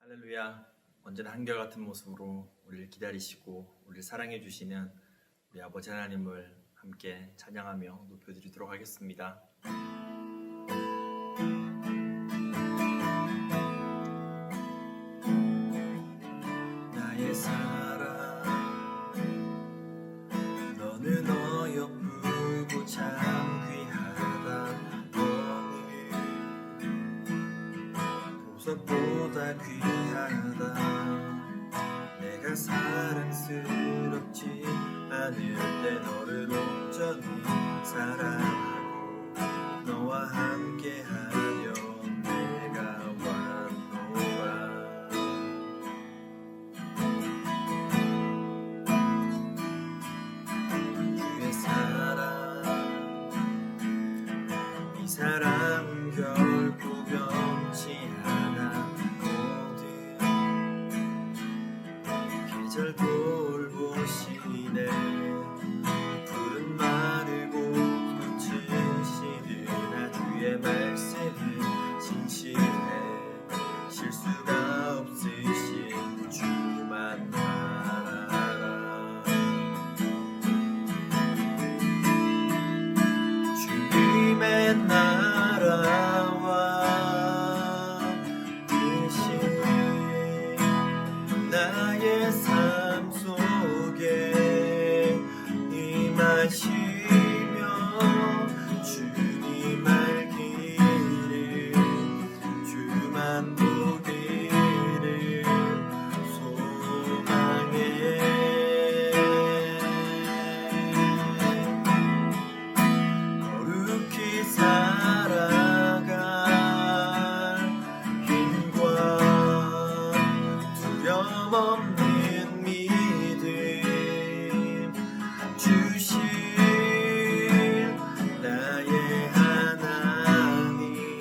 할렐루야. 언제나 한결같은 모습으로 우리를 기다리시고 우리를 사랑해 주시는 우리 아버지 하나님을 함께 찬양하며 높여드리도록 하겠습니다. 나의 사랑, 너는 어여쁘고 참 귀하다. 너는 보석보다 귀하다. 내가 사랑스럽지 않을 때 너를 온전히 사랑하고 너와 함께하려 내가 왔노라. 주의 사랑, 이 사랑은 결코 변치 않아. 계절 돌보시네. 푸른 마르고 꽃은 시드나 주의 말씀은 진실해. 실수가 없으신 주만 바라라. 주님의 나라와 뜻이 나의 삶 속에 임하시며 주님 알기를 주만 보기를 소망해. 거룩히 살아갈 힘과 두려움 없는 믿음 주실 나의 하나님,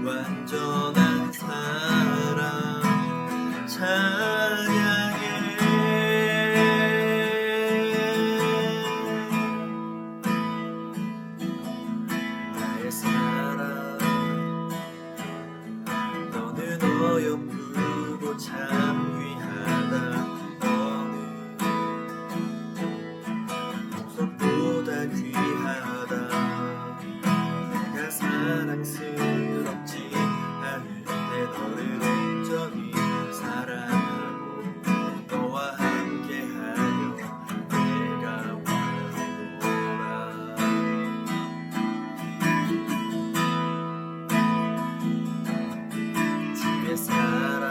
완전한 사랑 찬양해. 나의 사랑, 너는 어여쁘고 참 귀하다. 너는 보석보다 귀하다. 내가 사랑스럽지 않을 때 너를 온전히 사랑하고 너와 함께하려 내가 왔노라. 주의 사랑,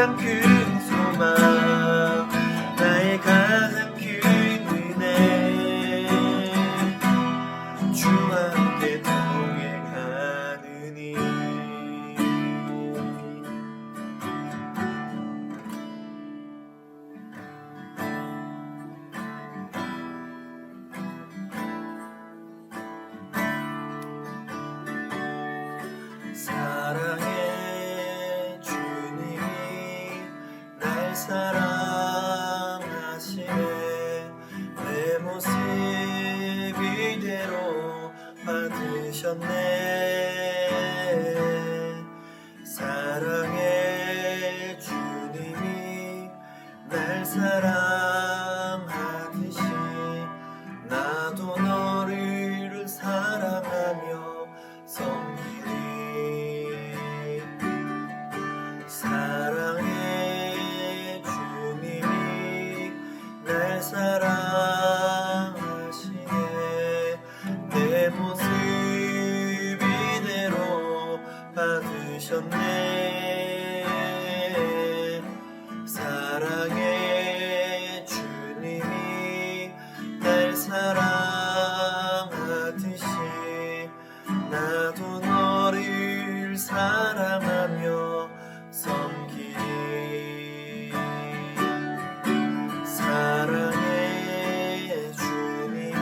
가장 큰 소망 나의 가장 큰 은혜 주와 함께 동행하느니 사랑의 주님이 날 사랑하시네 내 모습 이대로 받으셨네 사랑의 주님이 날 사랑하듯이 나도 너를 사랑하며 섬기리 사랑의 주님이 날 사랑하시네 내 모습 이대로 받으셨네 사랑의 주님이 날 사랑하듯이 나도 너를 사랑하며 섬기리 사랑의 주님이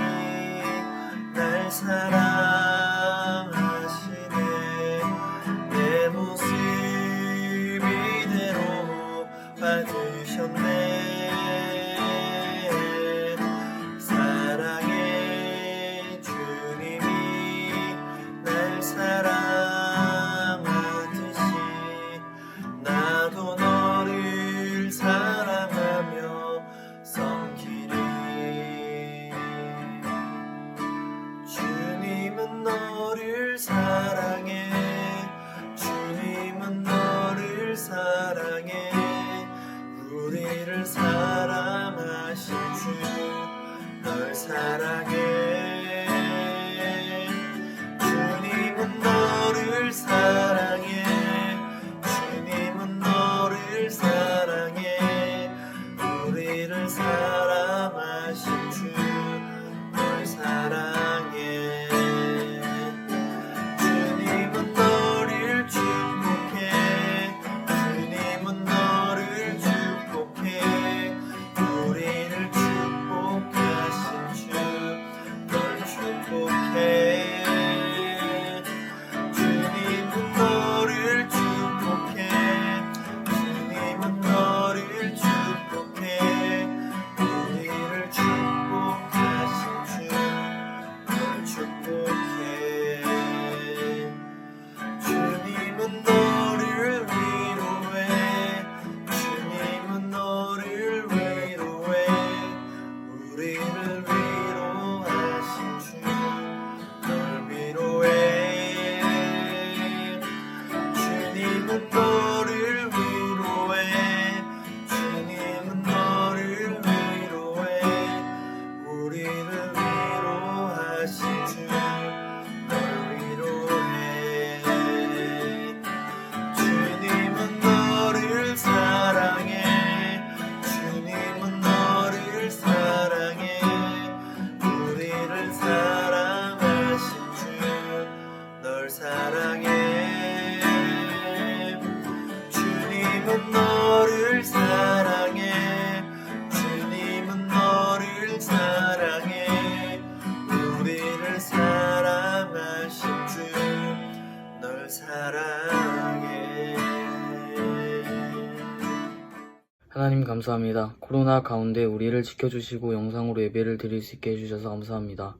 날 사랑하시네 내 모습 이대로 받으셨네 사랑의 주님이 날 사랑하듯이 나도 너를 사랑하며 섬기리 주님은 너를 사랑해 주님은 너를 사랑해 우리를 사랑하신 주 널 사랑해 주님은 너를 사랑해 주님은 너를 사랑해 우리를 사랑하신 주 널 사랑해 주님은 너를 축복해 주님은 너를 축복해 우리를 축복하신 주 널 축복해 주님은 너를 축복해 주님은 너를 축복해 우리를 축복하신 주 널 축복해 주님은 너를 위로해 주님은 너를 위로해 우리를 위로하신 주 널 위로해 주님은 너를 위로해 주님은 너를 위로해 우리를 위로하신 주 널 위로해 주님은 너를 사랑해 주님은 너를 사랑해 우리를 사랑하신 주 널 사랑해 주님은 너를 사랑해 주님은 너를 사랑해 우리를 사랑하신 주 널 사랑해 하나님 감사합니다. 코로나 가운데 우리를 지켜주시고 영상으로 예배를 드릴 수 있게 해주셔서 감사합니다.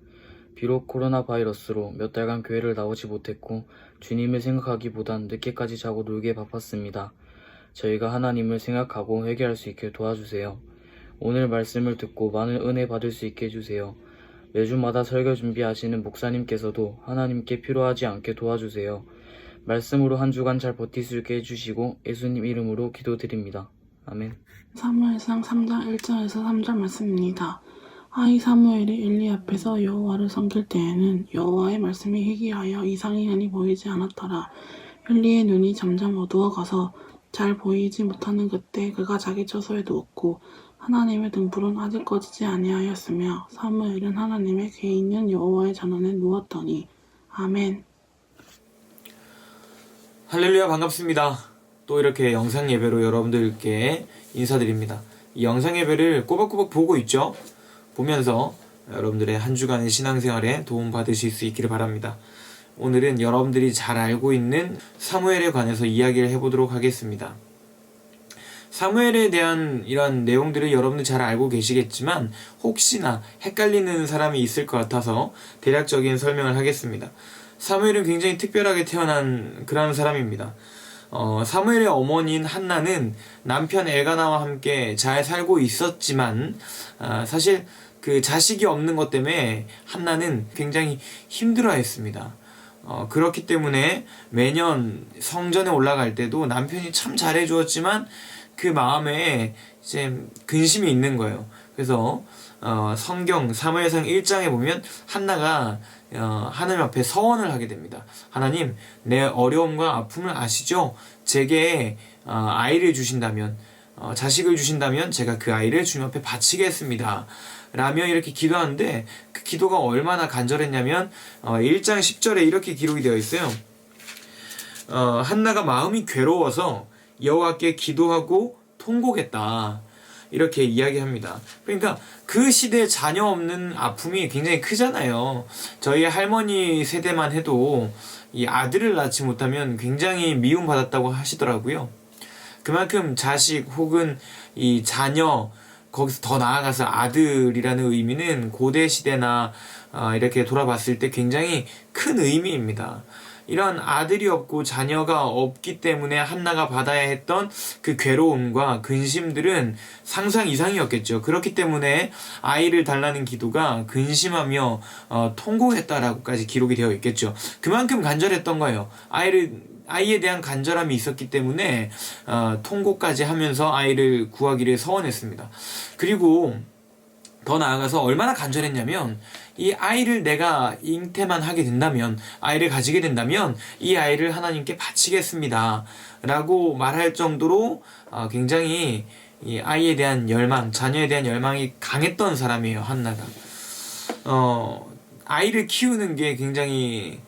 비록 코로나 바이러스로 몇 달간 교회를 나오지 못했고 주님을 생각하기보단 늦게까지 자고 놀기에 바빴습니다. 저희가 하나님을 생각하고 회개할 수 있게 도와주세요. 오늘 말씀을 듣고 많은 은혜 받을 수 있게 해주세요. 매주마다 설교 준비하시는 목사님께서도 하나님께 필요하지 않게 도와주세요. 말씀으로 한 주간 잘 버틸 수 있게 해주시고 예수님 이름으로 기도드립니다. 아멘. 사무엘상 3장 1절에서 3절 말씀입니다. 아이 사무엘이 엘리 앞에서 여호와를 섬길 때에는 여호와의 말씀이 희귀하여 이상이 흔히 보이지 않았더라. 엘리의 눈이 점점 어두워가서 잘 보이지 못하는 그때 그가 자기 처소에 누웠고 하나님의 등불은 아직 꺼지지 아니하였으며 사무엘은 하나님의 궤 있는 여호와의 전원에 누웠더니 아멘. 할렐루야, 반갑습니다. 또 이렇게 영상 예배로 여러분들께 인사드립니다. 이 영상 예배를 꼬박꼬박 보고 있죠? 보면서 여러분들의 한 주간의 신앙생활에 도움 받으실 수 있기를 바랍니다. 오늘은 여러분들이 잘 알고 있는 사무엘에 관해서 이야기를 해보도록 하겠습니다. 사무엘에 대한 이런 내용들을 여러분들 잘 알고 계시겠지만 혹시나 헷갈리는 사람이 있을 것 같아서 대략적인 설명을 하겠습니다. 사무엘은 굉장히 특별하게 태어난 그런 사람입니다. 사무엘의 어머니인 한나는 남편 엘가나와 함께 잘 살고 있었지만 사실 그 자식이 없는 것 때문에 한나는 굉장히 힘들어했습니다. 그렇기 때문에 매년 성전에 올라갈 때도 남편이 참 잘해주었지만 그 마음에 이제 근심이 있는 거예요. 그래서 성경 사무엘상 1장에 보면 한나가 하나님 앞에 서원을 하게 됩니다. 하나님, 내 어려움과 아픔을 아시죠? 제게 아이를 주신다면, 자식을 주신다면 제가 그 아이를 주님 앞에 바치겠습니다. 라며 이렇게 기도하는데 그 기도가 얼마나 간절했냐면 1장 10절에 이렇게 기록이 되어 있어요. 한나가 마음이 괴로워서 여호와께 기도하고 통곡했다. 이렇게 이야기합니다. 그러니까 그 시대에 자녀 없는 아픔이 굉장히 크잖아요. 저희 할머니 세대만 해도 이 아들을 낳지 못하면 굉장히 미움받았다고 하시더라고요. 그만큼 자식 혹은 이 자녀, 거기서 더 나아가서 아들이라는 의미는 고대 시대나 이렇게 돌아봤을 때 굉장히 큰 의미입니다. 이런 아들이 없고 자녀가 없기 때문에 한나가 받아야 했던 그 괴로움과 근심들은 상상 이상이었겠죠. 그렇기 때문에 아이를 달라는 기도가 근심하며 통곡했다라고까지 기록이 되어 있겠죠. 그만큼 간절했던 거예요. 아이에 대한 간절함이 있었기 때문에 통곡까지 하면서 아이를 구하기를 서원했습니다. 그리고 더 나아가서 얼마나 간절했냐면 이 아이를 내가 잉태만 하게 된다면, 아이를 가지게 된다면 이 아이를 하나님께 바치겠습니다 라고 말할 정도로 굉장히 이 아이에 대한 열망, 자녀에 대한 열망이 강했던 사람이에요. 한나가 아이를 키우는 게 굉장히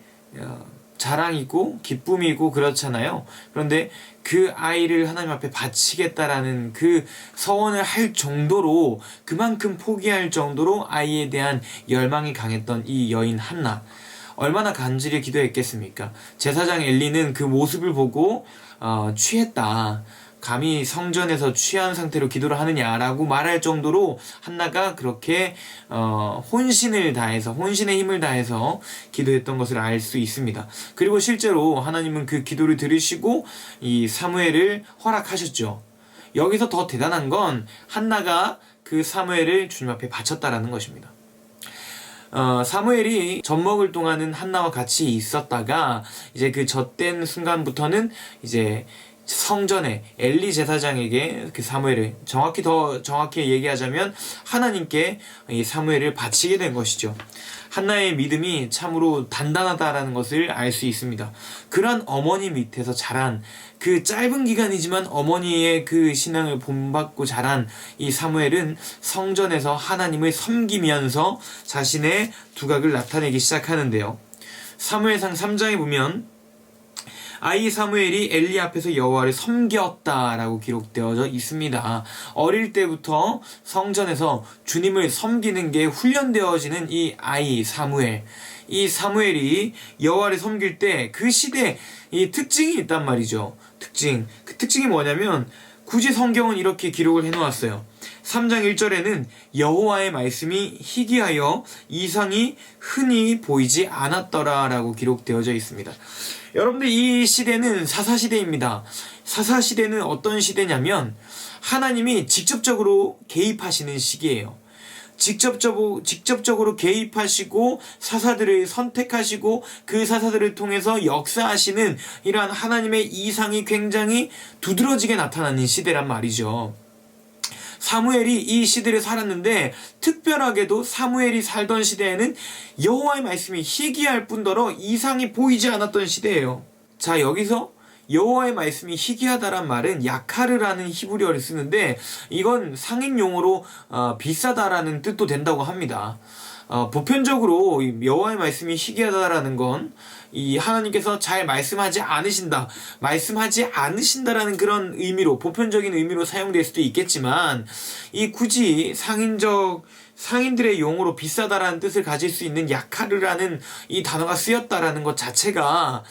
자랑이고 기쁨이고 그렇잖아요. 그런데 그 아이를 하나님 앞에 바치겠다라는 그 서원을 할 정도로, 그만큼 포기할 정도로 아이에 대한 열망이 강했던 이 여인 한나, 얼마나 간절히 기도했겠습니까? 제사장 엘리는 그 모습을 보고 취했다, 감히 성전에서 취한 상태로 기도를 하느냐라고 말할 정도로 한나가 그렇게 혼신을 다해서, 혼신의 힘을 다해서 기도했던 것을 알 수 있습니다. 그리고 실제로 하나님은 그 기도를 들으시고 이 사무엘을 허락하셨죠. 여기서 더 대단한 건 한나가 그 사무엘을 주님 앞에 바쳤다라는 것입니다. 사무엘이 젖먹을 동안은 한나와 같이 있었다가 이제 그 젖된 순간부터는 이제 성전에 엘리 제사장에게 그 사무엘을, 더 정확히 얘기하자면 하나님께 이 사무엘을 바치게 된 것이죠. 한나의 믿음이 참으로 단단하다라는 것을 알 수 있습니다. 그런 어머니 밑에서 자란, 그 짧은 기간이지만 어머니의 그 신앙을 본받고 자란 이 사무엘은 성전에서 하나님을 섬기면서 자신의 두각을 나타내기 시작하는데요. 사무엘상 3장에 보면 아이 사무엘이 엘리 앞에서 여호와를 섬겼다라고 기록되어져 있습니다. 어릴 때부터 성전에서 주님을 섬기는 게 훈련되어지는 이 아이 사무엘, 이 사무엘이 여호와를 섬길 때 그 시대에 이 특징이 있단 말이죠. 그 특징이 뭐냐면 굳이 성경은 이렇게 기록을 해놓았어요. 3장 1절에는 여호와의 말씀이 희귀하여 이상이 흔히 보이지 않았더라 라고 기록되어져 있습니다. 여러분들, 이 시대는 사사시대입니다. 사사시대는 어떤 시대냐면 하나님이 직접적으로 개입하시는 시기예요. 직접적으로 개입하시고 사사들을 선택하시고 그 사사들을 통해서 역사하시는 이러한 하나님의 이상이 굉장히 두드러지게 나타나는 시대란 말이죠. 사무엘이 이 시대를 살았는데, 특별하게도 사무엘이 살던 시대에는 여호와의 말씀이 희귀할 뿐더러 이상이 보이지 않았던 시대예요. 자, 여기서 여호와의 말씀이 희귀하다란 말은 야카르라는 히브리어를 쓰는데 이건 상인 용어로 비싸다라는 뜻도 된다고 합니다. 보편적으로 여호와의 말씀이 희귀하다라는 건 이 하나님께서 잘 말씀하지 않으신다라는 그런 의미로, 보편적인 의미로 사용될 수도 있겠지만, 이 굳이 상인들의 용어로 비싸다라는 뜻을 가질 수 있는 야카르라는 이 단어가 쓰였다라는 것 자체가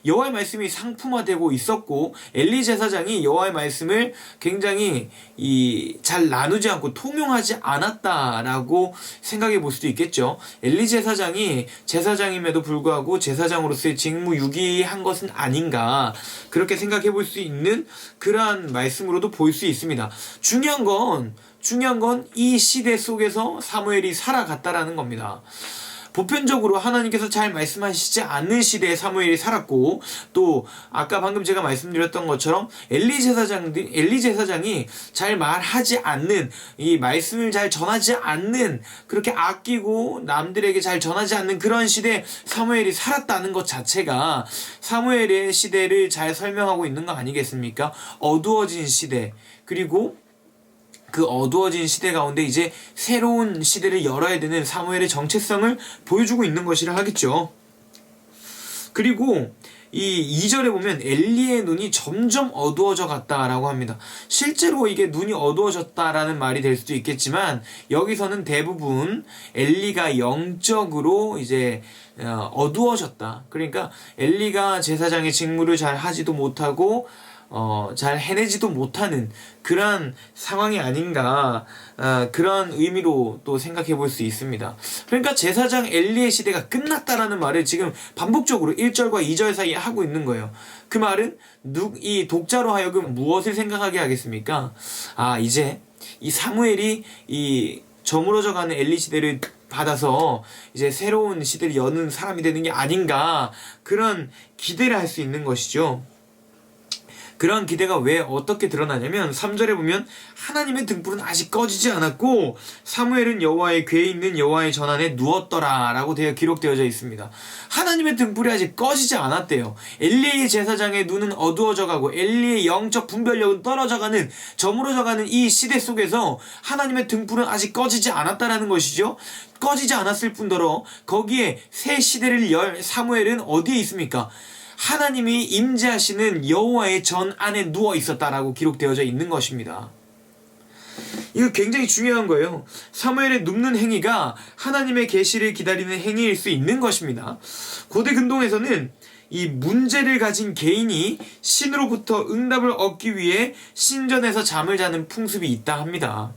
여호와의 말씀이 상품화되고 있었고, 엘리 제사장이 여호와의 말씀을 굉장히 잘 나누지 않고 통용하지 않았다라고 생각해 볼 수도 있겠죠. 엘리 제사장이 제사장임에도 불구하고 제사장으로서의 직무 유기한 것은 아닌가, 그렇게 생각해 볼 수 있는 그러한 말씀으로도 볼 수 있습니다. 중요한 건 이 시대 속에서 사무엘이 살아갔다라는 겁니다. 보편적으로 하나님께서 잘 말씀하시지 않는 시대에 사무엘이 살았고, 또 아까 방금 제가 말씀드렸던 것처럼 엘리 제사장이 잘 말하지 않는, 이 말씀을 잘 전하지 않는, 그렇게 아끼고 남들에게 잘 전하지 않는 그런 시대에 사무엘이 살았다는 것 자체가 사무엘의 시대를 잘 설명하고 있는 거 아니겠습니까? 어두워진 시대, 그리고 그 어두워진 시대 가운데 이제 새로운 시대를 열어야 되는 사무엘의 정체성을 보여주고 있는 것이라 하겠죠. 그리고 이 2절에 보면 엘리의 눈이 점점 어두워져 갔다라고 합니다. 실제로 이게 눈이 어두워졌다라는 말이 될 수도 있겠지만, 여기서는 대부분 엘리가 영적으로 이제 어두워졌다. 그러니까 엘리가 제사장의 직무를 잘 하지도 못하고 잘 해내지도 못하는 그런 상황이 아닌가, 그런 의미로 또 생각해 볼 수 있습니다. 그러니까 제사장 엘리의 시대가 끝났다라는 말을 지금 반복적으로 1절과 2절 사이에 하고 있는 거예요. 그 말은 이 독자로 하여금 무엇을 생각하게 하겠습니까? 이제 이 사무엘이 이 저물어져가는 엘리 시대를 받아서 이제 새로운 시대를 여는 사람이 되는 게 아닌가, 그런 기대를 할 수 있는 것이죠. 그런 기대가 왜 어떻게 드러나냐면 3절에 보면 하나님의 등불은 아직 꺼지지 않았고 사무엘은 여호와의 궤에 있는 여호와의 전안에 누웠더라 라고 기록되어져 있습니다. 하나님의 등불이 아직 꺼지지 않았대요. 엘리의 제사장의 눈은 어두워져가고 엘리의 영적 분별력은 떨어져가는, 저물어져가는 이 시대 속에서 하나님의 등불은 아직 꺼지지 않았다라는 것이죠. 꺼지지 않았을 뿐더러 거기에 새 시대를 열 사무엘은 어디에 있습니까? 하나님이 임재하시는 여호와의 전 안에 누워 있었다라고 기록되어져 있는 것입니다. 이거 굉장히 중요한 거예요. 사무엘의 눕는 행위가 하나님의 계시를 기다리는 행위일 수 있는 것입니다. 고대 근동에서는 이 문제를 가진 개인이 신으로부터 응답을 얻기 위해 신전에서 잠을 자는 풍습이 있다 합니다.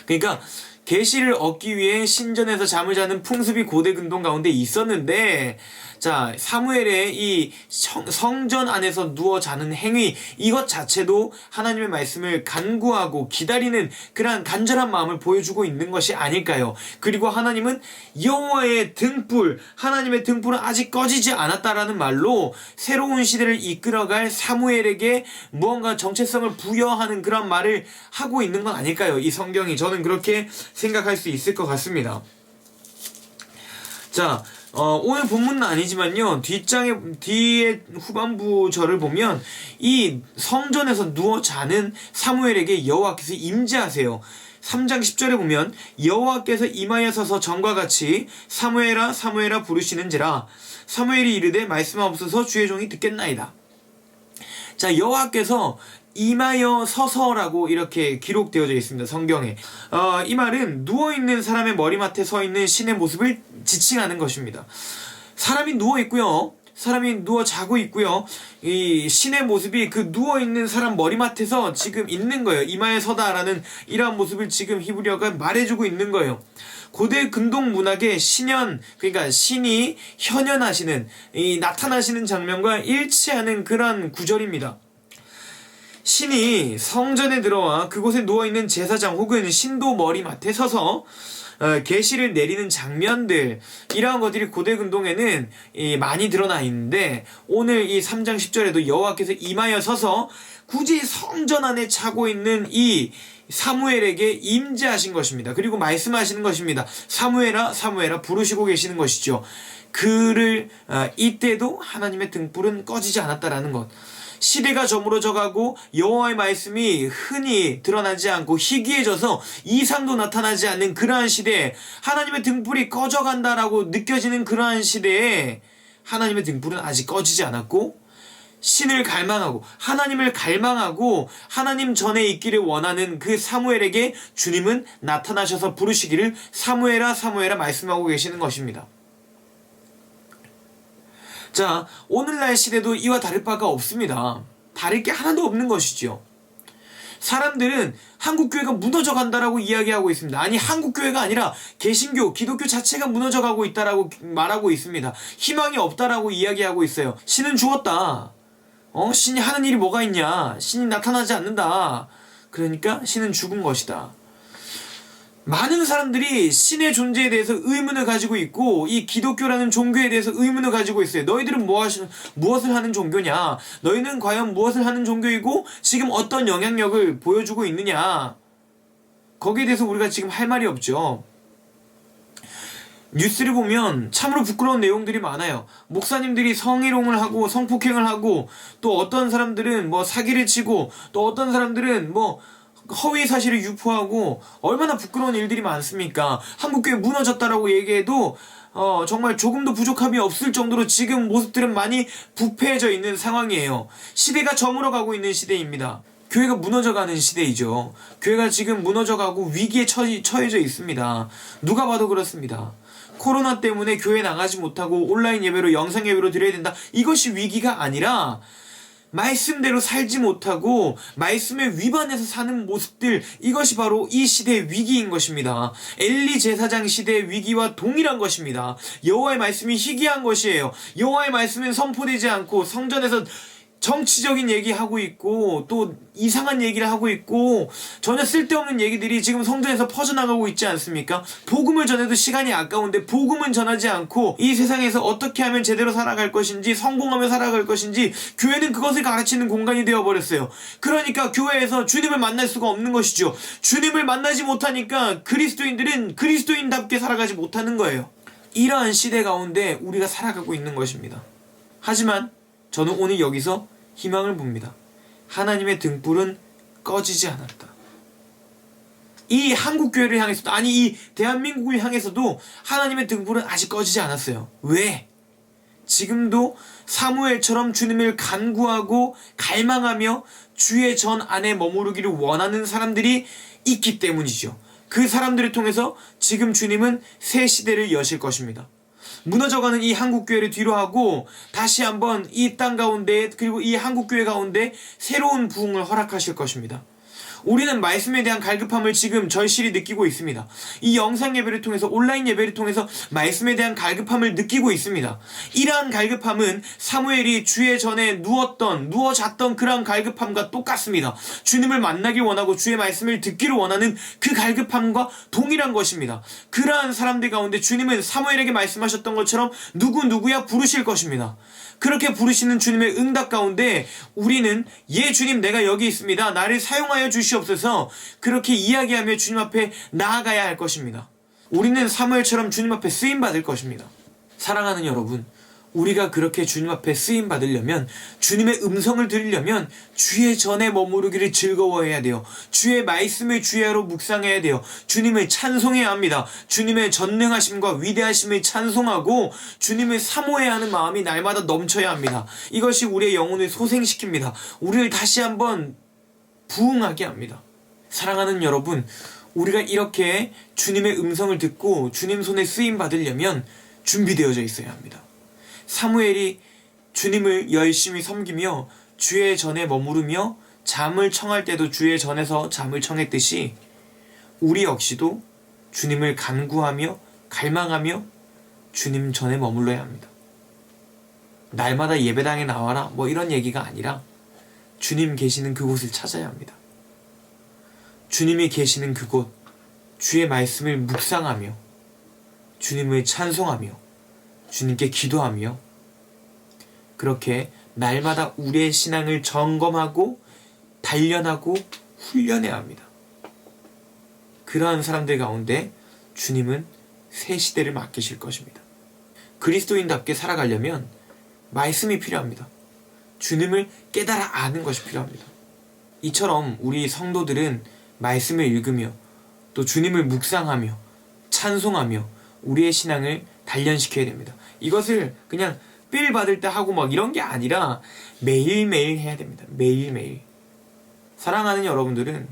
그러니까 계시를 얻기 위해 신전에서 잠을 자는 풍습이 고대 근동 가운데 있었는데, 자, 사무엘의 이 성전 안에서 누워 자는 행위, 이것 자체도 하나님의 말씀을 간구하고 기다리는 그러한 간절한 마음을 보여주고 있는 것이 아닐까요? 그리고 하나님은 여호와의 등불, 하나님의 등불은 아직 꺼지지 않았다라는 말로 새로운 시대를 이끌어갈 사무엘에게 무언가 정체성을 부여하는 그런 말을 하고 있는 건 아닐까요? 이 성경이, 저는 그렇게 생각할 수 있을 것 같습니다. 자, 오늘 본문은 아니지만요, 뒤에 후반부 절을 보면 이 성전에서 누워 자는 사무엘에게 여호와께서 임재하세요. 3장 10절에 보면 여호와께서 임하여 서서 전과 같이 사무엘아 사무엘아 부르시는지라 사무엘이 이르되 말씀하옵소서 주의 종이 듣겠나이다. 자, 여호와께서 임하여 서서라고 이렇게 기록되어져 있습니다. 성경에. 이 말은 누워있는 사람의 머리맡에 서 있는 신의 모습을 지칭하는 것입니다. 사람이 누워있고요, 사람이 누워 자고 있고요, 이 신의 모습이 그 누워있는 사람 머리맡에서 지금 있는 거예요. 임하여 서다라는 이러한 모습을 지금 히브리어가 말해주고 있는 거예요. 고대 근동 문학의 신현, 그러니까 신이 현현하시는, 이 나타나시는 장면과 일치하는 그런 구절입니다. 신이 성전에 들어와 그곳에 누워있는 제사장 혹은 신도 머리맡에 서서 계시를 내리는 장면들, 이러한 것들이 고대근동에는 많이 드러나 있는데, 오늘 이 3장 10절에도 여호와께서 임하여 서서 굳이 성전 안에 차고 있는 이 사무엘에게 임재하신 것입니다. 그리고 말씀하시는 것입니다. 사무엘아 사무엘아 부르시고 계시는 것이죠. 그를 이때도 하나님의 등불은 꺼지지 않았다라는 것. 시대가 저물어져 가고 여호와의 말씀이 흔히 드러나지 않고 희귀해져서 이상도 나타나지 않는 그러한 시대에 하나님의 등불이 꺼져간다라고 느껴지는 그러한 시대에 하나님의 등불은 아직 꺼지지 않았고, 신을 갈망하고 하나님을 갈망하고 하나님 전에 있기를 원하는 그 사무엘에게 주님은 나타나셔서 부르시기를 사무엘아 사무엘아 말씀하고 계시는 것입니다. 자, 오늘날 시대도 이와 다를 바가 없습니다. 다를 게 하나도 없는 것이죠. 사람들은 한국교회가 무너져 간다라고 이야기하고 있습니다. 아니, 한국교회가 아니라 개신교, 기독교 자체가 무너져 가고 있다라고 말하고 있습니다. 희망이 없다라고 이야기하고 있어요. 신은 죽었다. 신이 하는 일이 뭐가 있냐? 신이 나타나지 않는다. 그러니까 신은 죽은 것이다. 많은 사람들이 신의 존재에 대해서 의문을 가지고 있고, 이 기독교라는 종교에 대해서 의문을 가지고 있어요. 너희들은 무엇을 하는 종교냐? 너희는 과연 무엇을 하는 종교이고 지금 어떤 영향력을 보여주고 있느냐? 거기에 대해서 우리가 지금 할 말이 없죠. 뉴스를 보면 참으로 부끄러운 내용들이 많아요. 목사님들이 성희롱을 하고 성폭행을 하고, 또 어떤 사람들은 사기를 치고, 또 어떤 사람들은 허위 사실을 유포하고, 얼마나 부끄러운 일들이 많습니까? 한국교회 무너졌다라고 얘기해도 정말 조금도 부족함이 없을 정도로 지금 모습들은 많이 부패해져 있는 상황이에요. 시대가 저물어가고 있는 시대입니다. 교회가 무너져가는 시대이죠. 교회가 지금 무너져가고 위기에 처해져 있습니다. 누가 봐도 그렇습니다. 코로나 때문에 교회 나가지 못하고 온라인 예배로, 영상 예배로 드려야 된다. 이것이 위기가 아니라 말씀대로 살지 못하고 말씀에 위반해서 사는 모습들, 이것이 바로 이 시대의 위기인 것입니다. 엘리 제사장 시대의 위기와 동일한 것입니다. 여호와의 말씀이 희귀한 것이에요. 여호와의 말씀은 선포되지 않고 성전에서 정치적인 얘기하고 있고, 또 이상한 얘기를 하고 있고, 전혀 쓸데없는 얘기들이 지금 성전에서 퍼져나가고 있지 않습니까? 복음을 전해도 시간이 아까운데 복음은 전하지 않고, 이 세상에서 어떻게 하면 제대로 살아갈 것인지, 성공하며 살아갈 것인지, 교회는 그것을 가르치는 공간이 되어버렸어요. 그러니까 교회에서 주님을 만날 수가 없는 것이죠. 주님을 만나지 못하니까 그리스도인들은 그리스도인답게 살아가지 못하는 거예요. 이러한 시대 가운데 우리가 살아가고 있는 것입니다. 하지만 저는 오늘 여기서 희망을 봅니다. 하나님의 등불은 꺼지지 않았다. 이 한국교회를 향해서도, 아니 이 대한민국을 향해서도 하나님의 등불은 아직 꺼지지 않았어요. 왜? 지금도 사무엘처럼 주님을 간구하고 갈망하며 주의 전 안에 머무르기를 원하는 사람들이 있기 때문이죠. 그 사람들을 통해서 지금 주님은 새 시대를 여실 것입니다. 무너져가는 이 한국교회를 뒤로하고 다시 한번 이 땅 가운데, 그리고 이 한국교회 가운데 새로운 부흥을 허락하실 것입니다. 우리는 말씀에 대한 갈급함을 지금 절실히 느끼고 있습니다. 이 영상 예배를 통해서, 온라인 예배를 통해서 말씀에 대한 갈급함을 느끼고 있습니다. 이러한 갈급함은 사무엘이 주의 전에 누워 잤던 그러한 갈급함과 똑같습니다. 주님을 만나길 원하고 주의 말씀을 듣기를 원하는 그 갈급함과 동일한 것입니다. 그러한 사람들 가운데 주님은 사무엘에게 말씀하셨던 것처럼 누구야 부르실 것입니다. 그렇게 부르시는 주님의 응답 가운데 우리는 예 주님 내가 여기 있습니다. 나를 사용하여 주시옵소서, 그렇게 이야기하며 주님 앞에 나아가야 할 것입니다. 우리는 사무엘처럼 주님 앞에 쓰임받을 것입니다. 사랑하는 여러분, 우리가 그렇게 주님 앞에 쓰임받으려면, 주님의 음성을 들으려면 주의 전에 머무르기를 즐거워해야 돼요. 주의 말씀을 주야로 묵상해야 돼요. 주님을 찬송해야 합니다. 주님의 전능하심과 위대하심을 찬송하고 주님을 사모해야 하는 마음이 날마다 넘쳐야 합니다. 이것이 우리의 영혼을 소생시킵니다. 우리를 다시 한번 부흥하게 합니다. 사랑하는 여러분, 우리가 이렇게 주님의 음성을 듣고 주님 손에 쓰임받으려면 준비되어져 있어야 합니다. 사무엘이 주님을 열심히 섬기며 주의 전에 머무르며 잠을 청할 때도 주의 전에서 잠을 청했듯이, 우리 역시도 주님을 간구하며 갈망하며 주님 전에 머물러야 합니다. 날마다 예배당에 나와라 이런 얘기가 아니라 주님 계시는 그곳을 찾아야 합니다. 주님이 계시는 그곳, 주의 말씀을 묵상하며 주님을 찬송하며 주님께 기도하며 그렇게 날마다 우리의 신앙을 점검하고 단련하고 훈련해야 합니다. 그러한 사람들 가운데 주님은 새 시대를 맡기실 것입니다. 그리스도인답게 살아가려면 말씀이 필요합니다. 주님을 깨달아 아는 것이 필요합니다. 이처럼 우리 성도들은 말씀을 읽으며 또 주님을 묵상하며 찬송하며 우리의 신앙을 단련시켜야 됩니다. 이것을 그냥 필 받을 때 하고 막 이런 게 아니라 매일매일 해야 됩니다. 매일매일. 사랑하는 여러분들은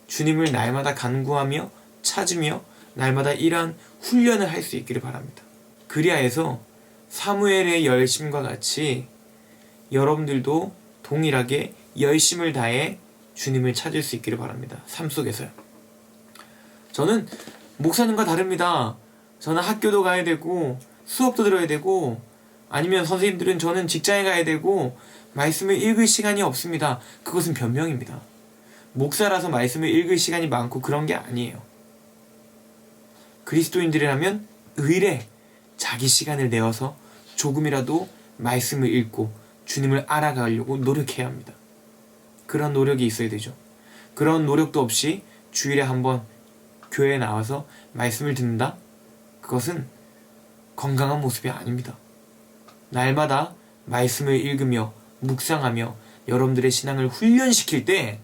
주님을 날마다 간구하며 찾으며 날마다 이러한 훈련을 할 수 있기를 바랍니다. 그리하여서 사무엘의 열심과 같이 여러분들도 동일하게 열심을 다해 주님을 찾을 수 있기를 바랍니다. 삶 속에서요. 저는 목사님과 다릅니다. 저는 학교도 가야 되고 수업도 들어야 되고 아니면 선생님들은 저는 직장에 가야 되고 말씀을 읽을 시간이 없습니다. 그것은 변명입니다. 목사라서 말씀을 읽을 시간이 많고 그런 게 아니에요. 그리스도인들이라면 의례 자기 시간을 내어서 조금이라도 말씀을 읽고 주님을 알아가려고 노력해야 합니다. 그런 노력이 있어야 되죠. 그런 노력도 없이 주일에 한번 교회에 나와서 말씀을 듣는다? 그것은 건강한 모습이 아닙니다. 날마다 말씀을 읽으며 묵상하며 여러분들의 신앙을 훈련시킬 때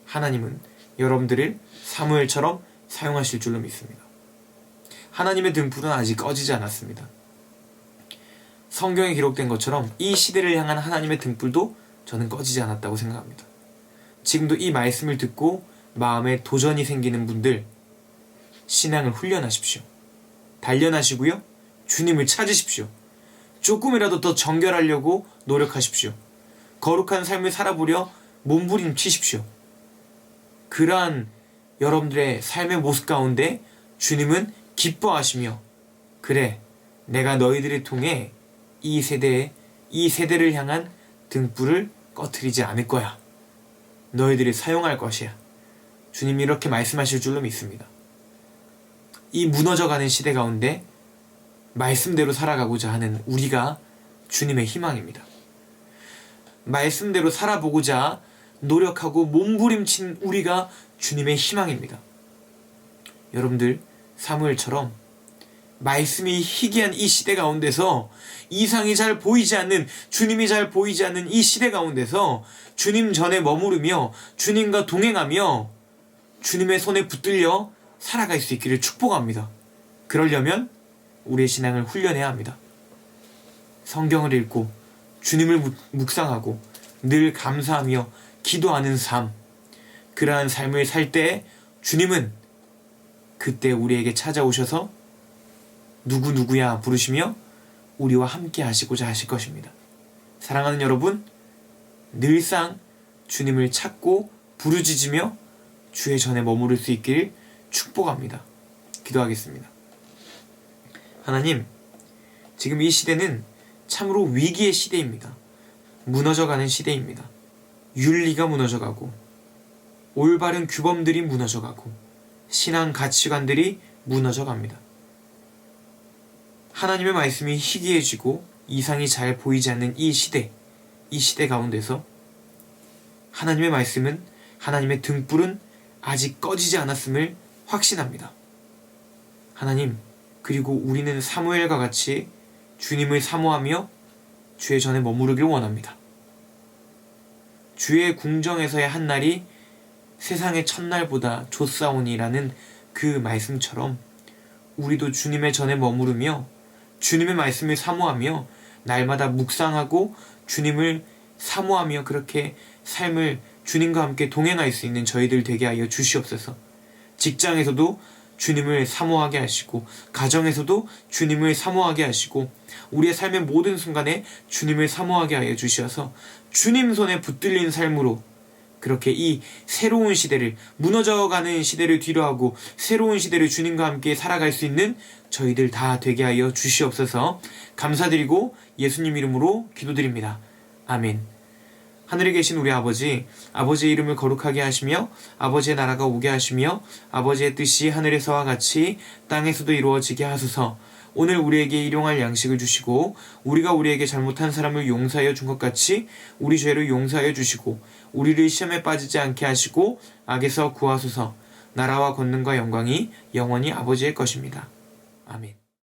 하나님은 여러분들을 사무엘처럼 사용하실 줄로 믿습니다. 하나님의 등불은 아직 꺼지지 않았습니다. 성경에 기록된 것처럼 이 시대를 향한 하나님의 등불도 저는 꺼지지 않았다고 생각합니다. 지금도 이 말씀을 듣고 마음에 도전이 생기는 분들 신앙을 훈련하십시오. 단련하시고요. 주님을 찾으십시오. 조금이라도 더 정결하려고 노력하십시오. 거룩한 삶을 살아보려 몸부림치십시오. 그러한 여러분들의 삶의 모습 가운데 주님은 기뻐하시며 그래 내가 너희들을 통해 이 세대를 향한 등불을 꺼트리지 않을 거야. 너희들을 사용할 것이야. 주님이 이렇게 말씀하실 줄로 믿습니다. 이 무너져가는 시대 가운데 말씀대로 살아가고자 하는 우리가 주님의 희망입니다. 말씀대로 살아보고자 노력하고 몸부림친 우리가 주님의 희망입니다. 여러분들 사무엘처럼 말씀이 희귀한 이 시대 가운데서 이상이 잘 보이지 않는 주님이 잘 보이지 않는 이 시대 가운데서 주님 전에 머무르며 주님과 동행하며 주님의 손에 붙들려 살아갈 수 있기를 축복합니다. 그러려면 우리의 신앙을 훈련해야 합니다. 성경을 읽고 주님을 묵상하고 늘 감사하며 기도하는 삶, 그러한 삶을 살 때 주님은 그때 우리에게 찾아오셔서 누구누구야 부르시며 우리와 함께 하시고자 하실 것입니다. 사랑하는 여러분, 늘상 주님을 찾고 부르짖으며 주의 전에 머무를 수 있길 축복합니다. 기도하겠습니다. 하나님, 지금 이 시대는 참으로 위기의 시대입니다. 무너져가는 시대입니다. 윤리가 무너져가고 올바른 규범들이 무너져가고 신앙 가치관들이 무너져갑니다. 하나님의 말씀이 희귀해지고 이상이 잘 보이지 않는 이 시대 가운데서 하나님의 말씀은 하나님의 등불은 아직 꺼지지 않았음을 확신합니다. 하나님, 그리고 우리는 사무엘과 같이 주님을 사모하며 주의 전에 머무르길 원합니다. 주의 궁정에서의 한 날이 세상의 첫날보다 좋사오니라는 그 말씀처럼 우리도 주님의 전에 머무르며 주님의 말씀을 사모하며 날마다 묵상하고 주님을 사모하며 그렇게 삶을 주님과 함께 동행할 수 있는 저희들 되게 하여 주시옵소서. 직장에서도 주님을 사모하게 하시고 가정에서도 주님을 사모하게 하시고 우리의 삶의 모든 순간에 주님을 사모하게 하여 주셔서 주님 손에 붙들린 삶으로 그렇게 이 새로운 시대를 무너져가는 시대를 뒤로하고 새로운 시대를 주님과 함께 살아갈 수 있는 저희들 다 되게 하여 주시옵소서. 감사드리고 예수님 이름으로 기도드립니다. 아멘. 하늘에 계신 우리 아버지, 아버지의 이름을 거룩하게 하시며 아버지의 나라가 오게 하시며 아버지의 뜻이 하늘에서와 같이 땅에서도 이루어지게 하소서. 오늘 우리에게 일용할 양식을 주시고 우리가 우리에게 잘못한 사람을 용서하여 준 것 같이 우리 죄를 용서하여 주시고 우리를 시험에 빠지지 않게 하시고 악에서 구하소서. 나라와 권능과 영광이 영원히 아버지의 것입니다. 아멘.